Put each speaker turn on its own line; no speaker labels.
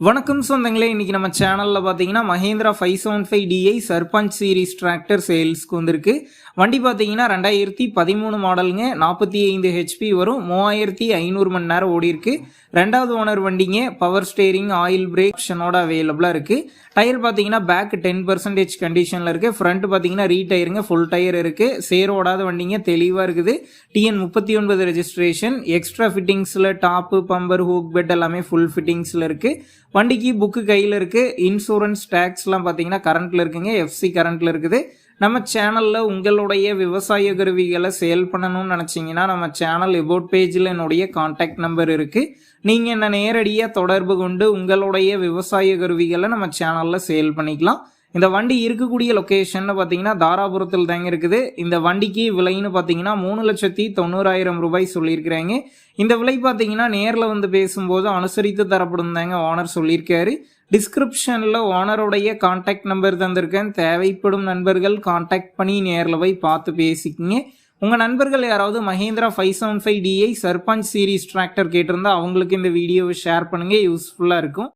வணக்கம் சொந்தங்களே, இன்னைக்கு நம்ம சேனலில் பார்த்தீங்கன்னா Mahindra 575DI Sarpanch series tractor சேல்ஸ்க்கு வந்திருக்கு. வண்டி பார்த்தீங்கன்னா 2013 மாடலுங்க. 45 HP வரும். 3500 மணி நேரம் ஓடி இருக்கு. ரெண்டாவது ஓனர் வண்டிங்க. பவர் ஸ்டேரிங், ஆயில் பிரேக் ஆப்ஷனோட அவைலபிளாக இருக்குது. டயர் பார்த்தீங்கன்னா பேக் 10% கண்டிஷனில் இருக்குது. ஃப்ரண்ட் பார்த்தீங்கன்னா ரீடயருங்க, ஃபுல் டயர் இருக்குது. சேர் ஓடாத வண்டிங்க, தெளிவாக இருக்குது. TN 39 registration. எக்ஸ்ட்ரா ஃபிட்டிங்ஸில் டாப்பு, பம்பர், ஹூக் பெட் எல்லாமே ஃபுல் ஃபிட்டிங்ஸில் இருக்குது. வண்டிக்கு புக்கு கையில் இருக்குது. இன்சூரன்ஸ் டேக்ஸ்லாம் பார்த்தீங்கன்னா கரண்ட்டில் இருக்குங்க. FC கரண்ட்டில் இருக்குது. நம்ம சேனலில் உங்களுடைய விவசாய கருவிகளை சேல் பண்ணணும்னு நினச்சிங்கன்னா நம்ம சேனல் எபோட் பேஜில் என்னுடைய கான்டாக்ட் நம்பர் இருக்குது. நீங்கள் என்ன நேரடியாக தொடர்பு கொண்டு உங்களுடைய விவசாய கருவிகளை நம்ம சேனலில் சேல் பண்ணிக்கலாம். இந்த வண்டி இருக்கக்கூடிய லொக்கேஷன் பார்த்தீங்கன்னா தாராபுரத்தில் தாங்க இருக்குது. இந்த வண்டிக்கு விலைன்னு பார்த்தீங்கன்னா 3,90,000 ரூபாய் சொல்லியிருக்கிறாங்க. இந்த விலை பார்த்தீங்கன்னா நேரில் வந்து பேசும்போது அனுசரித்து தரப்படும் தாங்க ஓனர் சொல்லியிருக்காரு. டிஸ்கிரிப்ஷனில் ஓனருடைய கான்டாக்ட் நம்பர் தந்திருக்கேன். தேவைப்படும் நண்பர்கள் கான்டாக்ட் பண்ணி நேரில் போய் பார்த்து பேசிக்கிங்க. உங்கள் நண்பர்கள் யாராவது Mahindra 575DI Sarpanch series tractor கேட்டிருந்தா அவங்களுக்கு இந்த வீடியோவை ஷேர் பண்ணுங்கள், யூஸ்ஃபுல்லாக இருக்கும்.